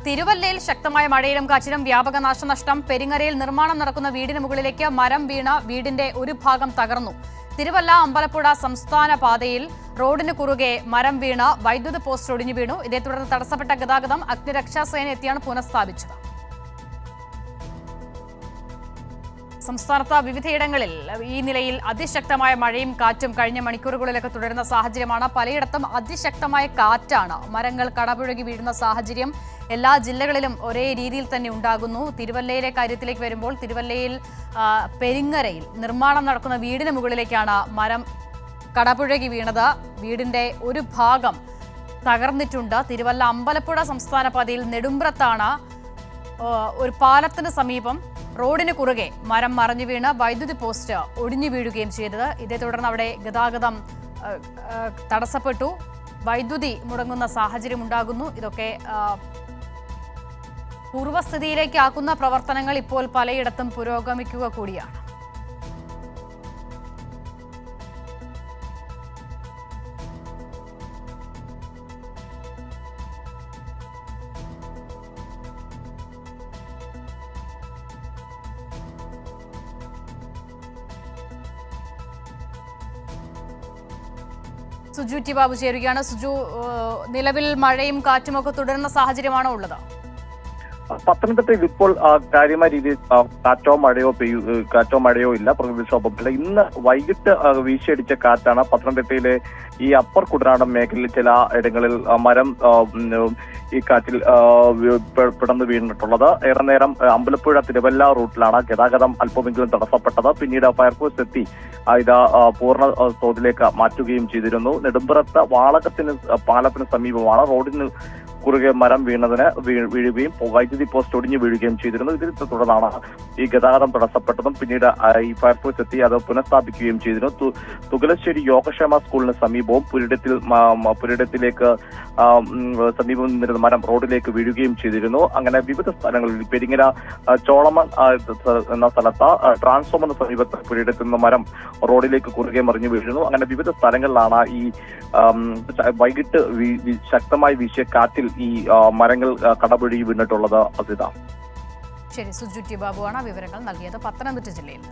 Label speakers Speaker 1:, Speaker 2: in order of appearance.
Speaker 1: തിരുവല്ലയിൽ ശക്തമായ മഴയിലും കാറ്റിലും വ്യാപക നാശനഷ്ടം. പെരിങ്ങരയിൽ നിർമ്മാണം നടക്കുന്ന വീടിന് മുകളിലേക്ക് മരം വീണ വീടിന്റെ ഒരു ഭാഗം തകർന്നു. തിരുവല്ല അമ്പലപ്പുഴ സംസ്ഥാന പാതയിൽ റോഡിന് കുറുകെ മരം വീണ വൈദ്യുത പോസ്റ്റ് ഒടിഞ്ഞു വീണു. ഇതേ തുടർന്ന് തടസ്സപ്പെട്ട ഗതാഗതം അഗ്നിരക്ഷാസേന എത്തിയാണ് പുനഃസ്ഥാപിച്ചത്. സംസ്ഥാനത്ത് വിവിധയിടങ്ങളിൽ ഈ നിലയിൽ അതിശക്തമായ മഴയും കാറ്റും കഴിഞ്ഞ മണിക്കൂറുകളിലൊക്കെ തുടരുന്ന സാഹചര്യമാണ്. പലയിടത്തും അതിശക്തമായ കാറ്റാണ്. മരങ്ങൾ കടപുഴകി വീഴുന്ന സാഹചര്യം എല്ലാ ജില്ലകളിലും ഒരേ രീതിയിൽ തന്നെ ഉണ്ടാകുന്നു. തിരുവല്ലയിലെ കാര്യത്തിലേക്ക് വരുമ്പോൾ തിരുവല്ലയിൽ പെരിങ്ങരയിൽ നിർമ്മാണം നടക്കുന്ന വീടിന് മുകളിലേക്കാണ് മരം കടപുഴകി വീണത്. വീടിന്റെ ഒരു ഭാഗം തകർന്നിട്ടുണ്ട്. തിരുവല്ല അമ്പലപ്പുഴ സംസ്ഥാന പാതയിൽ നെടുമ്പ്രത്താണ് ഒരു പാലത്തിന് സമീപം റോഡിന് കുറുകെ മരം മറിഞ്ഞു വീണ് വൈദ്യുതി പോസ്റ്റ് ഒടിഞ്ഞു വീഴുകയും ചെയ്തത്. ഇതേ തുടർന്ന് അവിടെ ഗതാഗതം തടസ്സപ്പെട്ടു. വൈദ്യുതി മുടങ്ങുന്ന സാഹചര്യം ഉണ്ടാകുന്നു. ഇതൊക്കെ പൂർവ്വസ്ഥിതിയിലേക്ക് ആക്കുന്ന പ്രവർത്തനങ്ങൾ ഇപ്പോൾ പലയിടത്തും പുരോഗമിക്കുക കൂടിയാണ്. സുജു ടി ബാബു ചേരുകയാണ്. സുജു, നിലവിൽ മഴയും കാറ്റുമൊക്കെ തുടരുന്ന സാഹചര്യമാണോ ഉള്ളത്?
Speaker 2: പത്തനംതിട്ടയിൽ ഇപ്പോൾ കാര്യമായ രീതിയിൽ കാറ്റോ മഴയോ ഇല്ല, പ്രകൃതിക്ഷോഭമില്ല. ഇന്ന് വൈകിട്ട് വീശിയടിച്ച കാറ്റാണ് പത്തനംതിട്ടയിലെ ഈ അപ്പർ കുട്ടനാടൻ മേഖലയിൽ ചില ഇടങ്ങളിൽ മരം ഈ കാറ്റിൽ പിടന്നു വീണിട്ടുള്ളത്. ഏറെ നേരം അമ്പലപ്പുഴ തിരുവല്ല റൂട്ടിലാണ് ഗതാഗതം അല്പമെങ്കിലും തടസ്സപ്പെട്ടത്. പിന്നീട് ഫയർഫോഴ്സ് എത്തി ഇത് പൂർണ്ണ തോതിലേക്ക് മാറ്റുകയും ചെയ്തിരുന്നു. നെടുമ്പ്രത്ത് വാളകത്തിന് പാലത്തിന് സമീപമാണ് റോഡിന് കുറുകെ മരം വീഴുകയും വൈദ്യുതി പോസ്റ്റ് ഒടിഞ്ഞു വീഴുകയും ചെയ്തിരുന്നു. ഇതിനെ തുടർന്നാണ് ഈ ഗതാഗതം തടസ്സപ്പെട്ടതും പിന്നീട് ഈ ഫയർഫോഴ്സ് എത്തി അത് പുനഃസ്ഥാപിക്കുകയും ചെയ്തിരുന്നു. തുകലശ്ശേരി യോഗക്ഷേമ സ്കൂളിന് സമീപവും പുരയിടത്തിലേക്ക് സമീപം നിന്നിരുന്ന മരം റോഡിലേക്ക് വീഴുകയും ചെയ്തിരുന്നു. അങ്ങനെ വിവിധ സ്ഥലങ്ങളിൽ പെരിങ്ങര ചോളമൺ എന്ന സ്ഥലത്ത് ട്രാൻസ്ഫോമറിന് സമീപത്ത് പുരയിടത്തിൽ നിന്ന് മരം റോഡിലേക്ക് കുറുകെ മറിഞ്ഞു വീഴുന്നു. അങ്ങനെ വിവിധ സ്ഥലങ്ങളിലാണ് ഈ വൈകിട്ട് ശക്തമായി വീശിയ കാറ്റിൽ ഈ മരങ്ങൾ കടപുഴകി വീണിട്ടുള്ളത്. അസിത.
Speaker 1: ശരി, സുജു ടി ബാബുവാണ് വിവരങ്ങൾ നൽകിയത് പത്തനംതിട്ട ജില്ലയിൽ.